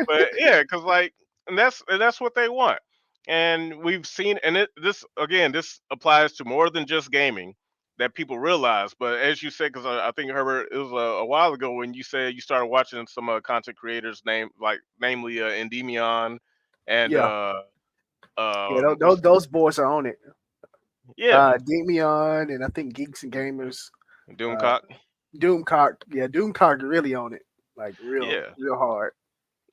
But yeah, because like, and that's what they want, and we've seen, and this again, this applies to more than just gaming that people realize. But as you said, because I think Herbert, it was a while ago when you said you started watching some content creators, namely Endymion and Yeah, yeah. what's Those boys are on it. yeah, Demion and I think Geeks and Gamers. Uh, Doomcock, Doomcock, yeah, Doomcock really on it, like yeah. real hard.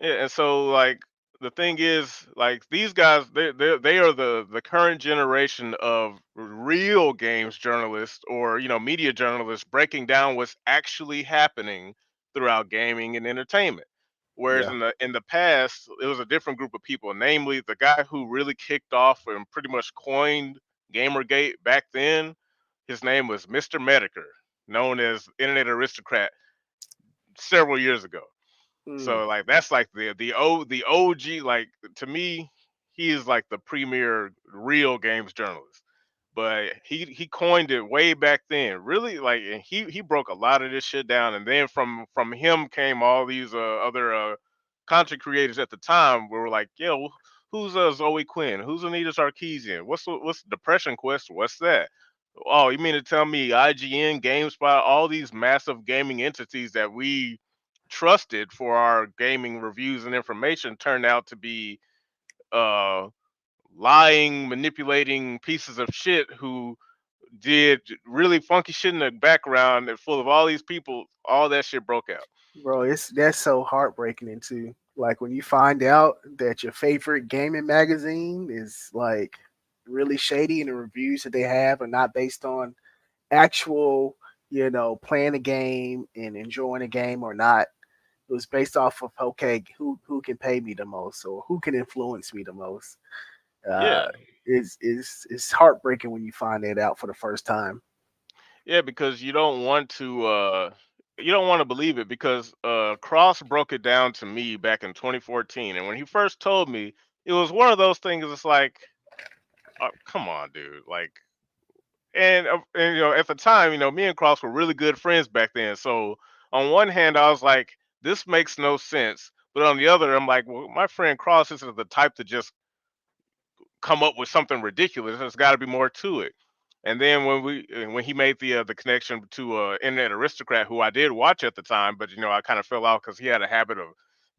Yeah, and so like the thing is, like these guys, they are the current generation of real games journalists or media journalists breaking down what's actually happening throughout gaming and entertainment. Whereas Yeah, in the past, it was a different group of people, namely the guy who really kicked off and pretty much coined Gamergate back then. His name was Mr. Medicare, known as Internet Aristocrat, several years ago. mm, So like that's like the OG, like to me, he is like the premier real games journalist. But he coined it way back then. Really, like, and he broke a lot of this shit down, and then from him came all these other content creators at the time. We were like, yo, who's Zoe Quinn? Who's Anita Sarkeesian? What's Depression Quest? What's that? Oh, you mean to tell me IGN, GameSpot, all these massive gaming entities that we trusted for our gaming reviews and information turned out to be uh lying, manipulating pieces of shit who did really funky shit in the background and full of all these people. All that shit broke out. bro, it's that's so heartbreaking and too. Like when you find out that your favorite gaming magazine is like really shady and the reviews that they have are not based on actual, playing a game and enjoying a game or not. It was based off of okay, who can pay me the most or who can influence me the most. Yeah, Uh, is heartbreaking when you find that out for the first time. yeah, because you don't want to believe it because Cross broke it down to me back in 2014, and when he first told me, it was one of those things. It's like, come on, dude, like. And at the time, me and Cross were really good friends back then. So on one hand, I was like, this makes no sense. But on the other, I'm like, well, my friend Cross isn't the type to just come up with something ridiculous. There's got to be more to it. And then when he made the connection to Internet Aristocrat, who I did watch at the time, but I kind of fell out because he had a habit of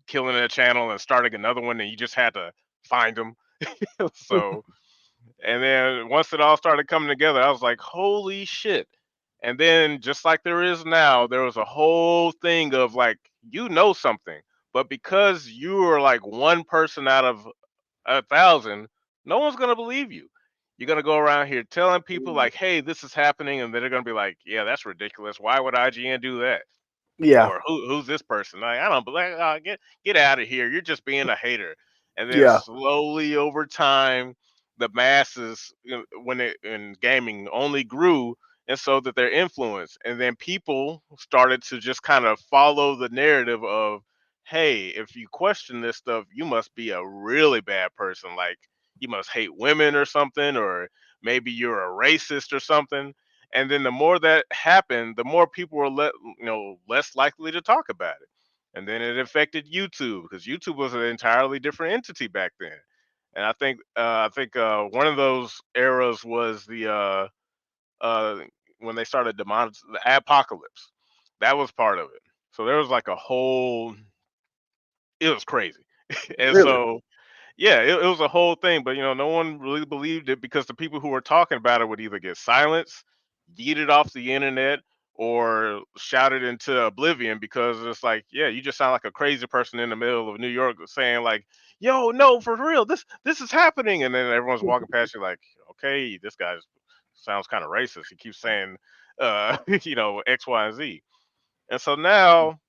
killing a channel and starting another one, and you just had to find him. So and then once it all started coming together, I was like, holy shit. And then just like there is now, there was a whole thing of like, something, but because you are like one person out of 1,000, no one's gonna believe you. You're gonna go around here telling people Mm, like, hey, this is happening, and they're gonna be like, yeah, that's ridiculous. Why would IGN do that? yeah, Or who's this person? Like, I don't believe. Get out of here. You're just being a hater. And then yeah, slowly over time, the masses when it in gaming only grew, and so that their influence, and then people started to just kind of follow the narrative of, hey, if you question this stuff, you must be a really bad person. Like you must hate women or something, or maybe you're a racist or something. And then the more that happened, the more people were less likely to talk about it. And then it affected YouTube because YouTube was an entirely different entity back then. And I think one of those eras was uh, when they started the apocalypse. That was part of it. So there was like a whole. It was crazy, and really, so yeah, it was a whole thing, but no one really believed it because the people who were talking about it would either get silenced, yeeted off the internet, or shouted into oblivion because it's like, yeah, you just sound like a crazy person in the middle of New York saying like, "Yo, no, for real, this is happening," and then everyone's walking past you like, "Okay, this guy sounds kind of racist. He keeps saying, X, Y, and Z." And so now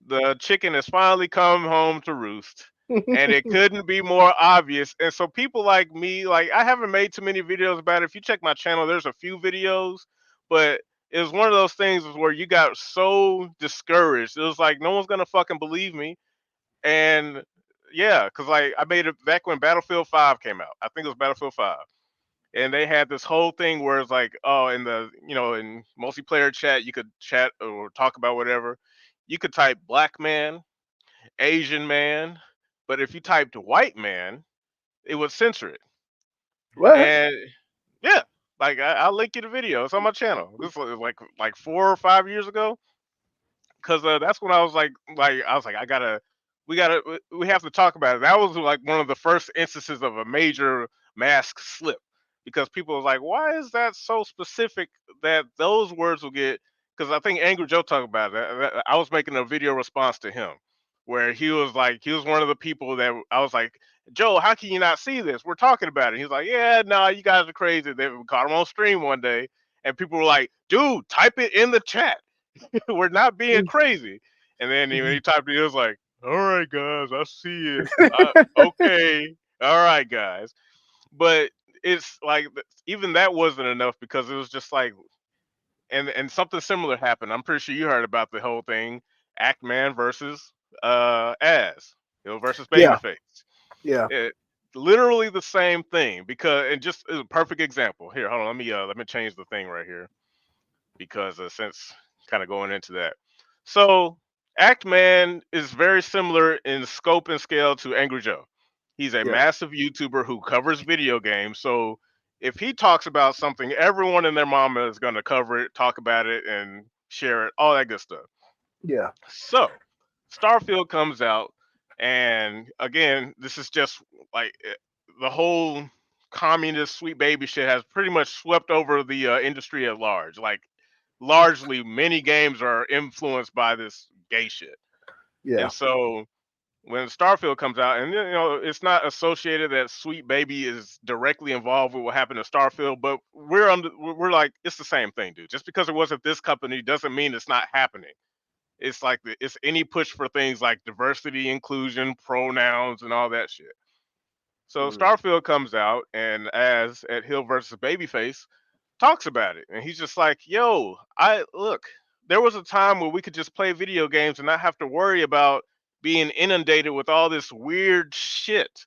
the chicken has finally come home to roost, and it couldn't be more obvious. And so people like me, like I haven't made too many videos about it. If you check my channel, there's a few videos, but it was one of those things where you got so discouraged. It was like no one's gonna fucking believe me. And yeah, because like I made it back when Battlefield 5 came out. I think it was Battlefield 5. And they had this whole thing where it's like, oh, in the in multiplayer chat, you could chat or talk about whatever. You could type black man, Asian man, but if you typed white man, it would censor it. What? And yeah, like I'll link you the video. It's on my channel. This was like 4 or 5 years ago, because that's when I was like, we have to talk about it. That was like one of the first instances of a major mask slip, because people was like, why is that so specific that those words will get? Because I think Angry Joe talked about it. I was making a video response to him where he was one of the people that I was like, Joe, how can you not see this? We're talking about it. He's like, yeah, no, you guys are crazy. They caught him on stream one day, and people were like, dude, type it in the chat. We're not being crazy. And then when he typed it, he was like, all right, guys, I see it. Okay. All right, guys. But it's like even that wasn't enough, because it was just like, and something similar happened. I'm pretty sure you heard about the whole thing. Act Man versus As, versus Yeah, Babyface. yeah, It, literally the same thing, because, and just a perfect example. Here, hold on, let me change the thing right here, because since kind of going into that. So Act Man is very similar in scope and scale to Angry Joe. He's a yeah, massive YouTuber who covers video games. So if he talks about something, everyone and their mama is going to cover it, talk about it, and share it, all that good stuff. yeah, So Starfield comes out, and again, this is just like the whole communist sweet baby shit has pretty much swept over the industry at large. Like, largely, many games are influenced by this gay shit. yeah, And so when Starfield comes out, and it's not associated that Sweet Baby is directly involved with what happened to Starfield, but we're like, it's the same thing, dude. Just because it wasn't this company doesn't mean it's not happening. It's like it's any push for things like diversity, inclusion, pronouns, and all that shit. So mm, Starfield comes out, and as at Hill versus Babyface talks about it, and he's just like, "Yo, I look. There was a time where we could just play video games and not have to worry about being inundated with all this weird shit,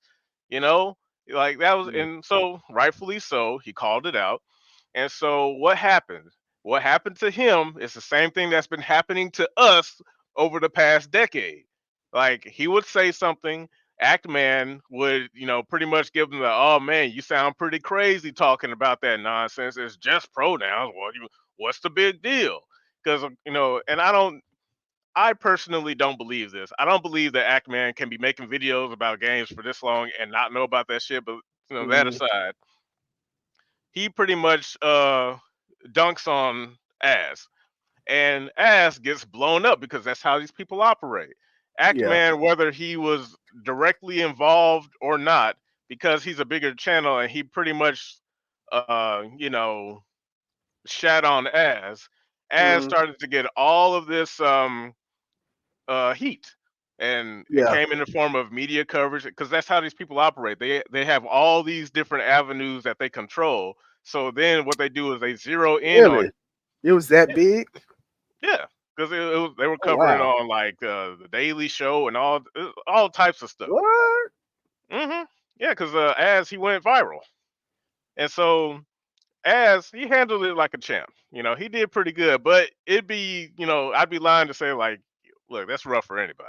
you know." Like that was, mm, and so rightfully so, he called it out. And so what happened? What happened to him is the same thing that's been happening to us over the past decade. Like, he would say something, Act Man would, pretty much give him the, oh man, you sound pretty crazy talking about that nonsense. It's just pronouns. What's the big deal? Because and I personally don't believe this. I don't believe that Act Man can be making videos about games for this long and not know about that shit. But that mm, aside, he pretty much dunks on Ass, and Ass gets blown up because that's how these people operate. yeah, Actman, whether he was directly involved or not, because he's a bigger channel and he pretty much, shat on Ass. Ass mm, started to get all of this heat, and it yeah. came in the form of media coverage, because that's how these people operate. They have all these different avenues that they control. So then what they do is they zero in on, Really? It was that yeah, big? yeah, because they were Oh covering wow. on like the Daily Show and all types of stuff. What? Yeah, because as he went viral, and so as he handled it like a champ, he did pretty good. But I'd be lying to say, like, look, that's rough for anybody.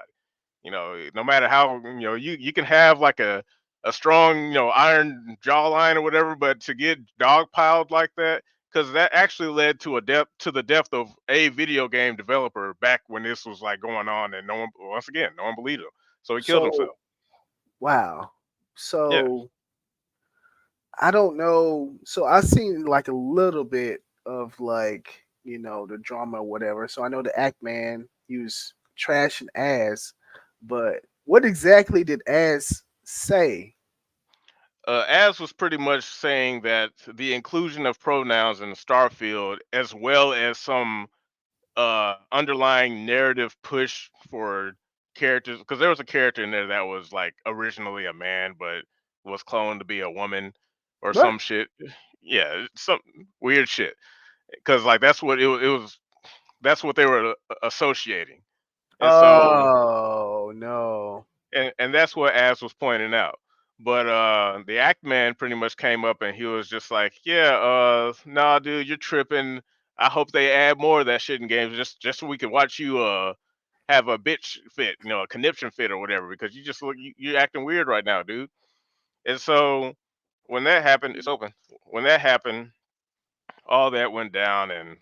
No matter how, you can have like a strong, iron jawline or whatever, but to get dogpiled like that, because that actually led to the death of a video game developer back when this was like going on, and no one, once again, no one believed him, so he killed himself. So wow. Yeah. So I don't know. So I seen like a little bit of like, the drama or whatever. So I know the Act Man, he was trashing ass, but what exactly did ass say? As was pretty much saying that the inclusion of pronouns in Starfield, as well as some underlying narrative push for characters, because there was a character in there that was like originally a man but was cloned to be a woman or What? some shit. Yeah, some weird shit, because like that's what they were associating. And so, Oh no. and that's what As was pointing out. But the Act Man pretty much came up and he was just like, yeah, nah, dude, you're tripping. I hope they add more of that shit in games, just so we can watch you have a bitch fit, a conniption fit or whatever, because you just look, you're acting weird right now, dude. And so when that happened, it's open. When that happened, all that went down and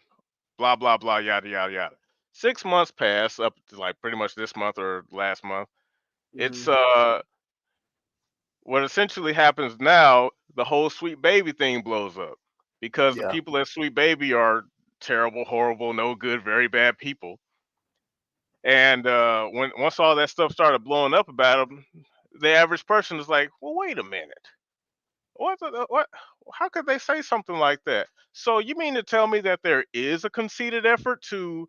blah blah blah yada yada yada. 6 months passed up to like pretty much this month or last month. It's Mhm. what essentially happens now. The whole Sweet Baby thing blows up because the Yeah. people at Sweet Baby are terrible, horrible, no good, very bad people. And when once all that stuff started blowing up about them, the average person is like, "Well, wait a minute. What? How could they say something like that?" So you mean to tell me that there is a conceited effort to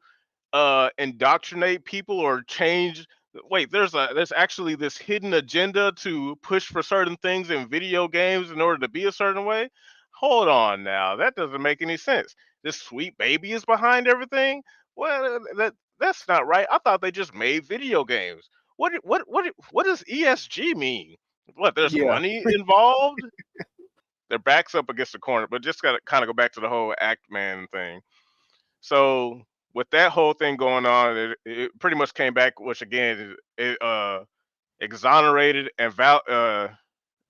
indoctrinate people or change? Wait, there's actually this hidden agenda to push for certain things in video games in order to be a certain way. Hold on now, that doesn't make any sense. This Sweet Baby is behind everything. Well, that's not right. I thought they just made video games. What does ESG mean? What, there's Yeah. money involved? Their backs up against the corner, but just got to kind of go back to the whole Act Man thing. So with that whole thing going on, it pretty much came back, which again, it exonerated and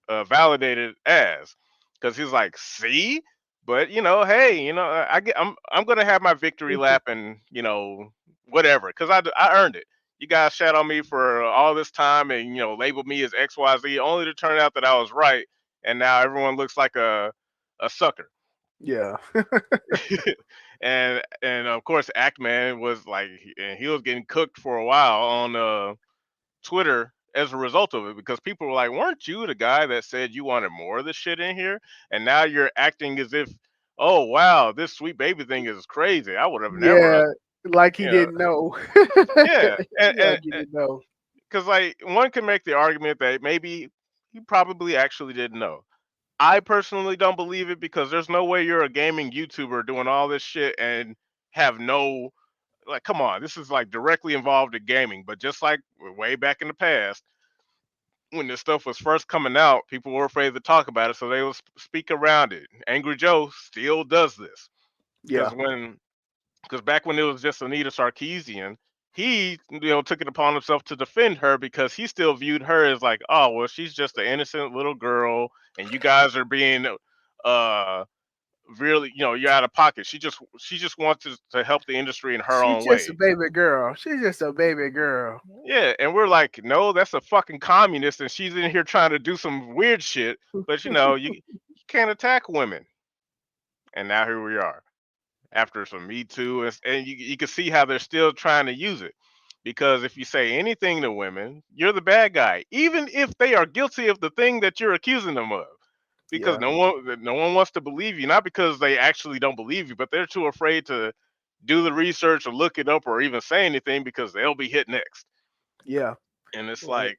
validated as, because he's like, see, but hey, I'm gonna have my victory lap and whatever, because I earned it. You guys shat on me for all this time and labeled me as XYZ, only to turn out that I was right, and now everyone looks like a sucker. Yeah. And of course, Ackman was like, and he was getting cooked for a while on Twitter as a result of it, because people were like, "Weren't you the guy that said you wanted more of this shit in here? And now you're acting as if, oh wow, this Sweet Baby thing is crazy. I would have never, Yeah. Like he you know, didn't know. yeah." And Like he didn't know. because like one can make the argument that maybe he probably actually didn't know. I personally don't believe it, because there's no way you're a gaming YouTuber doing all this shit and have no, like, come on, this is like directly involved in gaming. But just like way back in the past, when this stuff was first coming out, people were afraid to talk about it, so they would speak around it. Angry Joe still does this, because Yeah. back when it was just Anita Sarkeesian, he took it upon himself to defend her, because he still viewed her as like, oh well, she's just an innocent little girl, and you guys are being uh really, you're out of pocket. She just wants to help the industry in her She's own just a way. baby girl. She's just a baby girl. Yeah, and we're like, no, that's a fucking communist, and she's in here trying to do some weird shit. But you can't attack women. And now here we are after some Me Too, and you can see how they're still trying to use it. Because if you say anything to women, you're the bad guy, even if they are guilty of the thing that you're accusing them of. Because Yeah. no one wants to believe you, not because they actually don't believe you, but they're too afraid to do the research or look it up or even say anything, because they'll be hit next. Yeah. And it's Like like,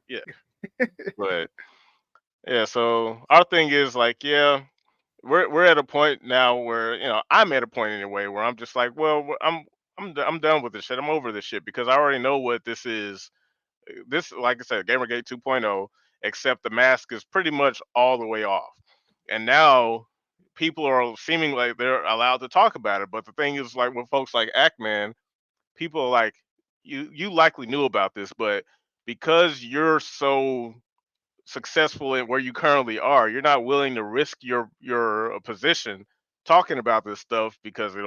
yeah, but yeah. So our thing is like, yeah, we're at a point now where I'm at a point anyway where I'm just like, well, I'm done with this shit. I'm over this shit, because I already know what this is. This, like I said, Gamergate 2.0, except the mask is pretty much all the way off, and now people are seeming like they're allowed to talk about it. But the thing is, like with folks like Ackman, people are like, you likely knew about this, but because you're so successful at where you currently are, you're not willing to risk your position talking about this stuff, because it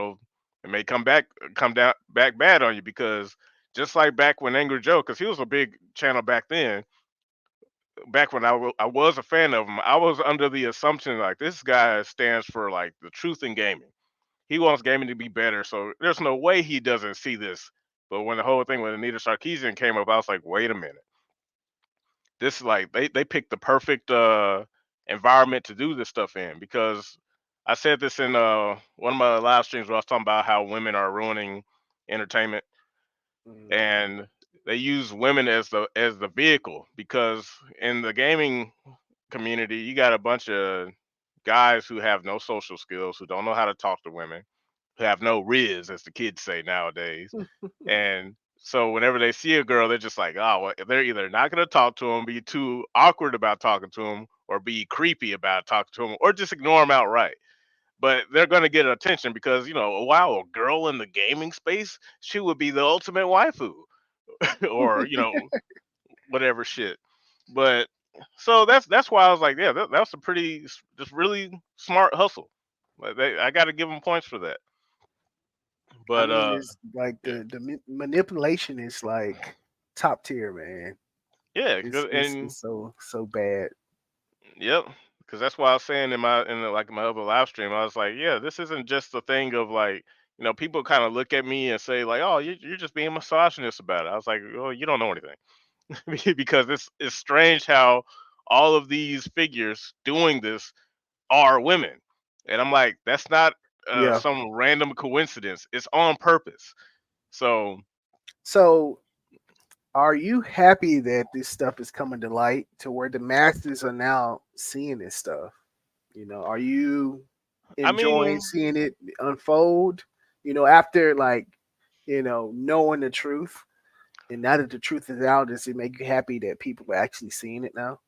may come down back bad on you. Because just like back when Angry Joe, because he was a big channel back then, back when I was a fan of him, I was under the assumption like this guy stands for like the truth in gaming. He wants gaming to be better, so there's no way he doesn't see this. But when the whole thing with Anita Sarkeesian came up, I was like, wait a minute, this, like, they picked the perfect environment to do this stuff in. Because I said this in one of my live streams where I was talking about how women are ruining entertainment, mhm. and they use women as the vehicle. Because in the gaming community, you got a bunch of guys who have no social skills, who don't know how to talk to women, who have no riz, as the kids say nowadays. And so whenever they see a girl, they're just like, oh, well, they're either not going to talk to them, be too awkward about talking to them, or be creepy about talking to them, or just ignore them outright. But they're going to get attention because, wow, a girl in the gaming space, she would be the ultimate waifu. or whatever shit. But so that's why I was like, yeah, that's a pretty just really smart hustle. Like I got to give them points for that. I But mean, it's like yeah, the manipulation is like top tier, man. yeah, It's good, it's and it's so bad. yep, because that's why I was saying like my other live stream, I was like, yeah, this isn't just a thing of like, people kind of look at me and say like, oh, you're just being misogynist about it. I was like, well, you don't know anything because it's strange how all of these figures doing this are women, and I'm like, that's not Yeah. some random coincidence. It's on purpose. So So, are you happy that this stuff is coming to light to where the masses are now seeing this stuff? Are you I enjoying mean, seeing it unfold? After like, knowing the truth, and now that the truth is out, does it make you happy that people are actually seeing it now?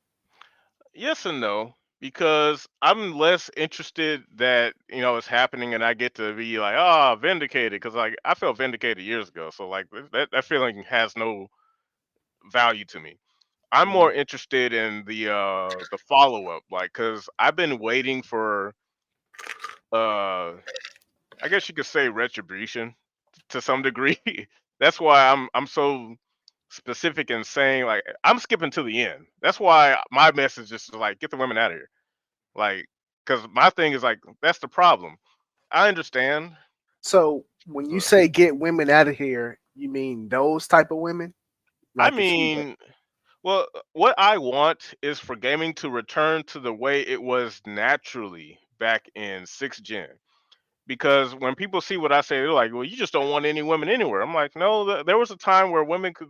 yes and no, because I'm less interested that it's happening, and I get to be like, oh, vindicated, because like I felt vindicated years ago. So like that feeling has no value to me. I'm Mhm. more interested in the follow up, like because I've been waiting for uh I guess you could say retribution to some degree. That's why I'm so specific in saying like I'm skipping to the end. That's why my message is like get the women out of here. Like, because my thing is like that's the problem. I understand. So, when you uh, say get women out of here, you mean those type of women, I like the female? mean, well, what I want is for gaming to return to the way it was naturally back in sixth gen. Because when people see what I say, they're like, "Well, you just don't want any women anywhere." I'm like, "No, there was a time where women could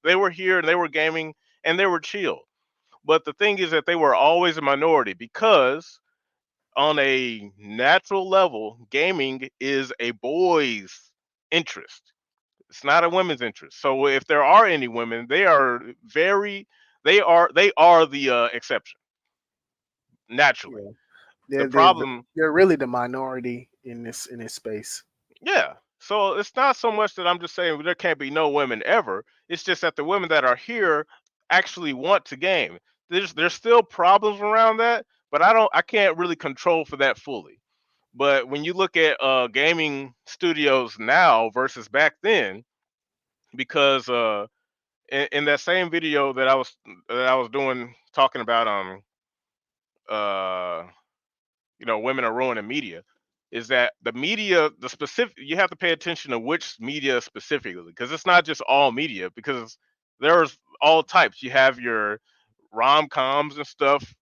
they were here and they were gaming and they were chill." But the thing is that they were always a minority because on a natural level, gaming is a boy's interest. It's not a women's interest. So if there are any women, they are the exception naturally. Yeah, The they're problem, they're really the minority in this space. yeah. So it's not so much that I'm just saying there can't be no women ever. It's just that the women that are here actually want to game. There's still problems around that, but I can't really control for that fully. But when you look at gaming studios now versus back then, because in that same video that I was doing talking about uh women are ruining media, is that the media, the specific, you have to pay attention to which media specifically, because it's not just all media, because there's all types. You have your rom-coms and stuff,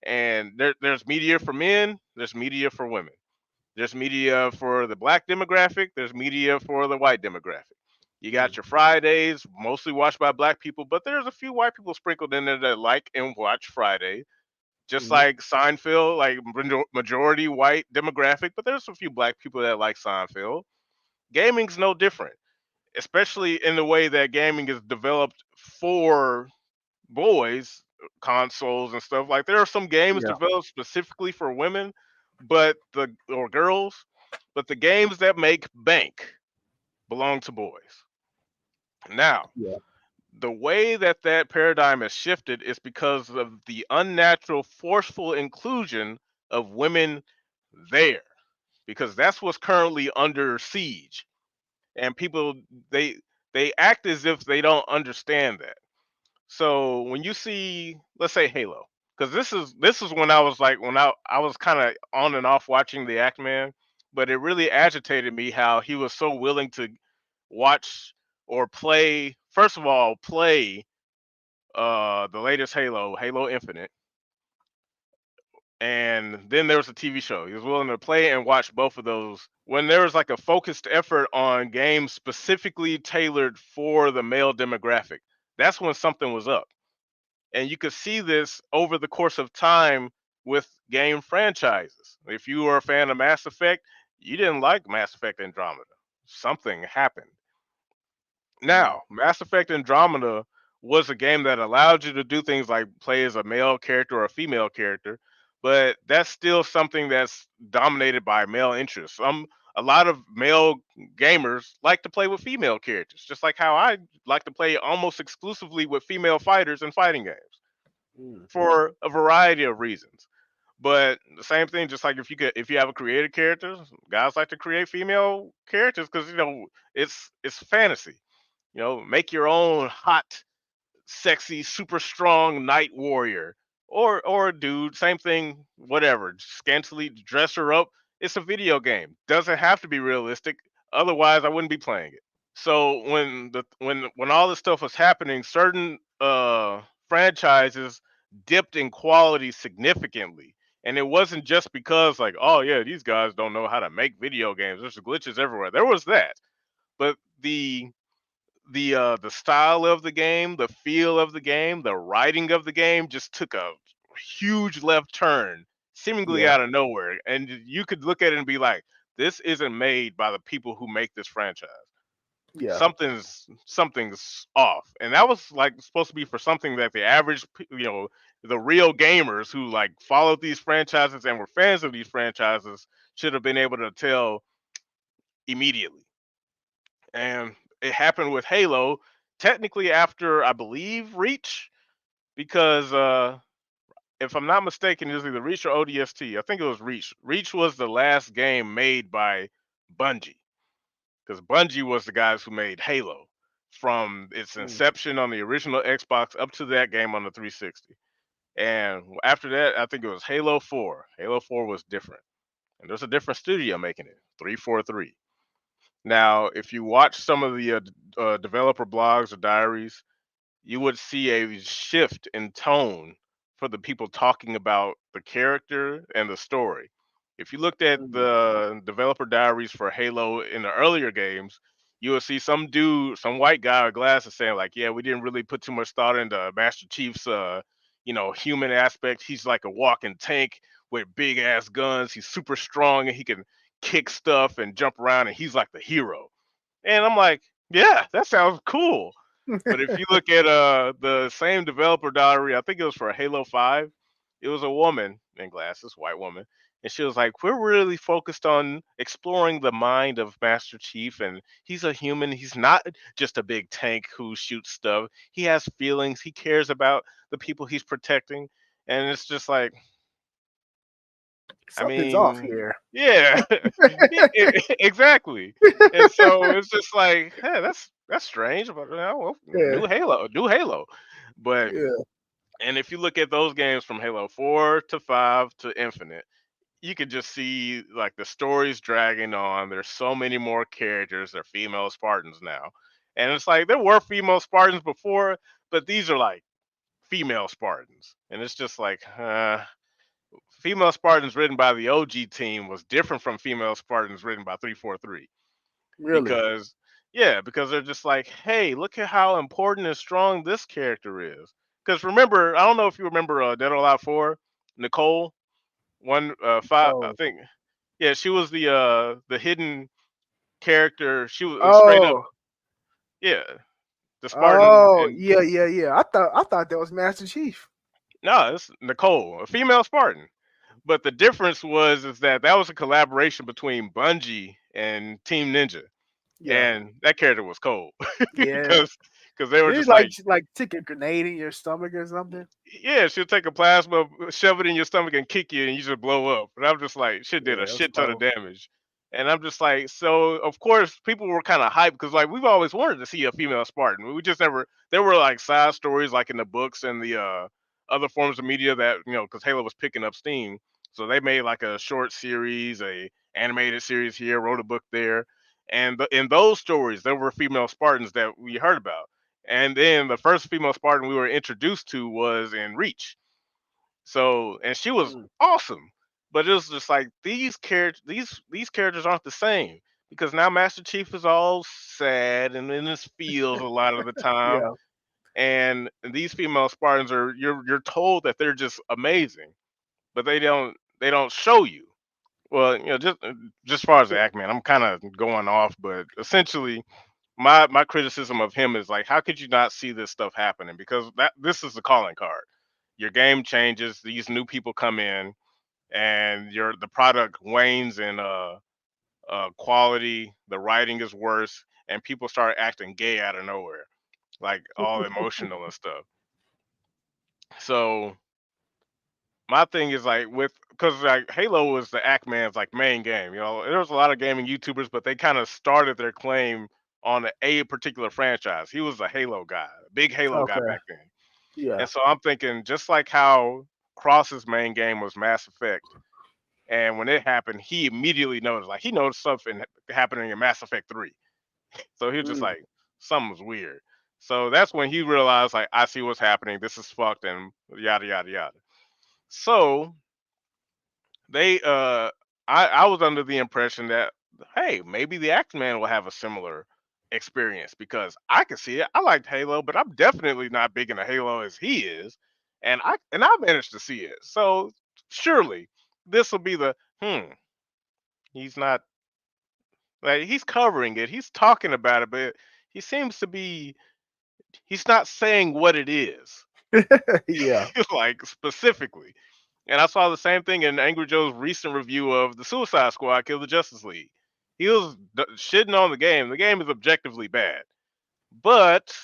and there's media for men, there's media for women, there's media for the black demographic, there's media for the white demographic. You got Mm, your Fridays, mostly watched by black people, but there's a few white people sprinkled in there that like and watch Friday. Just mhm. like Seinfeld, like majority white demographic, but there's a few black people that like Seinfeld. Gaming's no different, especially in the way that gaming is developed for boys, consoles and stuff. Like there are some games Yeah, developed specifically for women, but the or girls, but the games that make bank belong to boys. Now, yeah, the way that that paradigm has shifted is because of the unnatural, forceful inclusion of women there, because that's what's currently under siege, and people they they act as if they don't understand that. So when you see, let's say Halo, because this is when I was like, when I was kind of on and off watching the Act Man, but it really agitated me how he was so willing to watch or play. First of all, play the latest Halo Infinite, and then there was a TV show. He was willing to play and watch both of those when there was like a focused effort on games specifically tailored for the male demographic. That's when something was up. And you could see this over the course of time with game franchises. If you were a fan of Mass Effect, you didn't like Mass Effect Andromeda. Something happened. mm, Now, Mass Effect Andromeda was a game that allowed you to do things like play as a male character or a female character, but that's still something that's dominated by male interests. a lot of male gamers like to play with female characters, just like how I like to play almost exclusively with female fighters in fighting games Mm. for a variety of reasons. But the same thing, just like if you have a creative character, guys like to create female characters because it's fantasy. Make your own hot, sexy, super strong knight warrior, or a dude, same thing, whatever. Scantily dress her up. It's a video game. Doesn't have to be realistic. Otherwise, I wouldn't be playing it. So when all this stuff was happening, certain franchises dipped in quality significantly. And it wasn't just because like, oh yeah, these guys don't know how to make video games. There's glitches everywhere. There was that. But the style of the game, the feel of the game, the writing of the game just took a huge left turn, seemingly Yeah, out of nowhere. And you could look at it and be like, this isn't made by the people who make this franchise. yeah, Something's off. And that was like supposed to be for something that the average the real gamers who like followed these franchises and were fans of these franchises should have been able to tell immediately. And it happened with Halo, technically after I believe Reach, because if I'm not mistaken, it was either Reach or ODST. I think it was Reach. Reach was the last game made by Bungie, because Bungie was the guys who made Halo from its mm, inception on the original Xbox up to that game on the 360. And after that, I think it was Halo 4. Halo 4 was different, and there's a different studio making it, 343. Now, if you watch some of the developer blogs or diaries, you would see a shift in tone for the people talking about the character and the story. If you looked at mm. the developer diaries for Halo in the earlier games, you would see some dude, some white guy with glasses saying like, "Yeah, we didn't really put too much thought into Master Chief's human aspect. He's like a walking tank with big ass guns. He's super strong and he can kick stuff and jump around and he's like the hero." And I'm like, "Yeah, that sounds cool." But if you look at the same developer diary, I think it was for Halo 5, it was a woman in glasses, white woman, and she was like, "We're really focused on exploring the mind of Master Chief, and he's a human. He's not just a big tank who shoots stuff. He has feelings. He cares about the people he's protecting." And it's just like, I Something's off mean, here. yeah, exactly. And so it's just like, hey, that's strange, but well, Yeah, new Halo. But yeah. and if you look at those games from Halo 4 to 5 to Infinite, you could just see like the stories dragging on. There's so many more characters. They're female Spartans now, and it's like there were female Spartans before, but these are like female Spartans, and it's just like, female Spartans written by the OG team was different from female Spartans written by 343, Really? because yeah, because they're just like, hey, look at how important and strong this character is. Because remember, I don't know if you remember Dead or Alive 4, Nicole, one five, I Oh, think. Yeah, she was the hidden character. She was straight up, oh, yeah, the Spartan. oh. And Yeah, yeah, yeah. I thought that was Master Chief. no, it's Nicole, a female Spartan. But the difference was is that that was a collaboration between Bungie and Team Ninja, Yeah, and that character was cold yeah. because they were Did just he like like, like stick a grenade in your stomach or something? yeah, she'll take a plasma, shove it in your stomach, and kick you, and you just blow up. And I'm just like, shit did Yeah, a that was shit ton of cold. damage. And I'm just like, so of course people were kind of hyped because like we've always wanted to see a female Spartan. We just never. There were like side stories like in the books and the other forms of media that because Halo was picking up steam, so they made like a short series, a animated series here, wrote a book there, and in those stories there were female Spartans that we heard about. And then the first female Spartan we were introduced to was in Reach. So, and she was Mm, awesome. But it was just like these characters aren't the same because now Master Chief is all sad and in his feels a lot of the time. yeah. And these female Spartans are you're told that they're just amazing, but they don't show you. Well, just as far as the act, man, I'm kind of going off, but essentially my criticism of him is like, how could you not see this stuff happening? Because this is the calling card. Your game changes, these new people come in, and the product wanes in quality. The writing is worse, and people start acting gay out of nowhere, like all emotional and stuff. So my thing is like with because like Halo was the Ackman's like main game. You know, there was a lot of gaming YouTubers, but they kind of started their claim on a particular franchise. He was a Halo guy, a big Halo guy Okay. back then. Yeah. And so I'm thinking, just like how Cross's main game was Mass Effect, and when it happened, he immediately noticed, like he noticed something happening in Mass Effect 3. So he was just Mm, like, something was weird. So that's when he realized, like, I see what's happening. This is fucked, and yada yada yada. So they I was under the impression that hey, maybe the Axeman will have a similar experience because I can see it. I liked Halo, but I'm definitely not big into Halo as he is. And I managed to see it. So surely this will be the he's not like he's covering it. He's talking about it, but he seems to be he's not saying what it is. yeah. Like specifically. And I saw the same thing in Angry Joe's recent review of the Suicide Squad Kill the Justice League. He was shitting on the game. The game is objectively bad, but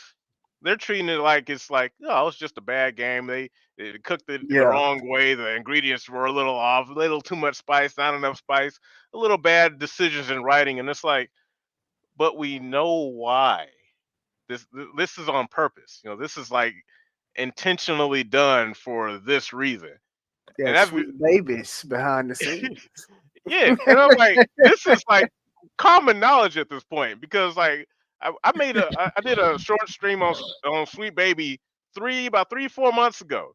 they're treating it like it's like, oh, it's just a bad game. They cooked it the Yeah. wrong way. The ingredients were a little off, a little too much spice, not enough spice, a little bad decisions in writing. And it's like, but we know why. This is on purpose. You know, this is like intentionally done for this reason. And That that sweet babies behind the scenes. yeah, and I'm like, this is like common knowledge at this point because like I did a short stream on Sweet Baby about 3 4 months ago,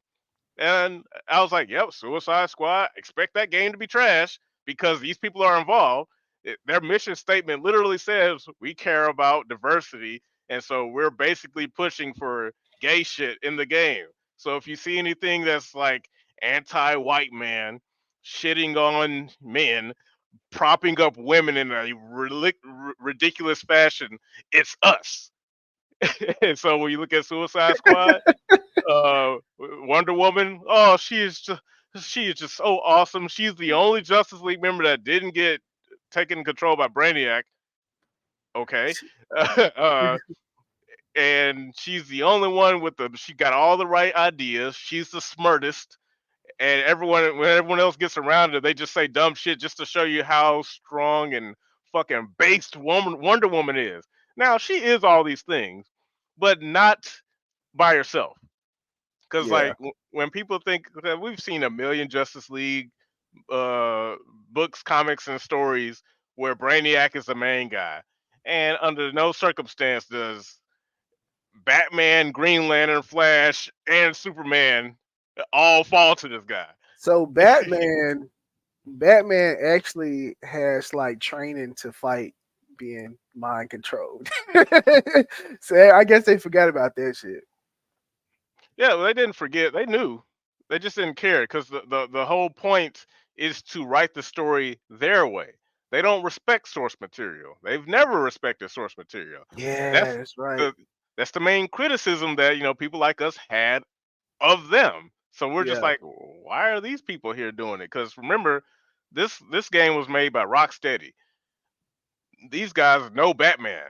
and I was like, yep, Suicide Squad, expect that game to be trash because these people are involved. Their mission statement literally says we care about diversity, and so we're basically pushing for gay shit in the game. So if you see anything that's like anti-white man shitting on men, propping up women in a ridiculous fashion, it's us. And so when you look at Suicide Squad, Wonder Woman, oh, she is just so awesome. She's the only Justice League member that didn't get taken control by Brainiac. Okay, uh, and she's the only one with the. She got all the right ideas. She's the smartest, and when everyone else gets around her, they just say dumb shit just to show you how strong and fucking based Wonder Woman is. Now she is all these things, but not by herself. Because Yeah. like when people think that we've seen a million Justice League uh, books, comics, and stories where Brainiac is the main guy, and under no circumstance does Batman, Green Lantern, Flash, and Superman all fall to this guy. So Batman actually has like training to fight being mind controlled. So I guess they forgot about that shit. Yeah, well, they didn't forget. They knew. They just didn't care because the whole point is to write the story their way. They don't respect source material. They've never respected source material. Yeah, That's that's right. the that's the main criticism that people like us had of them. So we're just Yeah. like, why are these people here doing it? Because remember, this game was made by Rocksteady. These guys know Batman,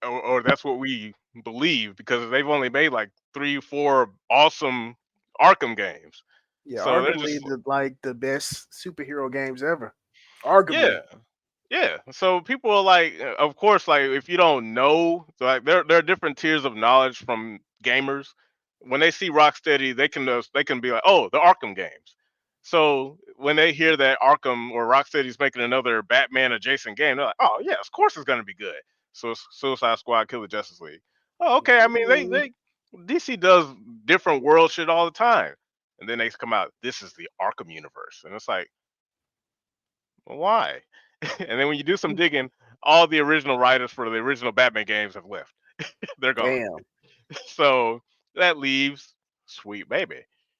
or that's what we believe because they've only made like 3 4 awesome Arkham games. Yeah, So they're arguably just the best superhero games ever. yeah, Arguably. yeah. So people are like, of course, like if you don't know, so like there are different tiers of knowledge from gamers. When they see Rocksteady, they can be like, oh, the Arkham games. So when they hear that Arkham or Rocksteady's making another Batman adjacent game, they're like, oh yeah, of course it's gonna be good. So Suicide Squad, Kill the Justice League. Oh okay, I mean Mm, they DC does different world shit all the time, and then they come out, this is the Arkham universe, and it's like, well, why? And then when you do some digging, all the original writers for the original Batman games have left. They're gone. damn. So that leaves Sweet Baby.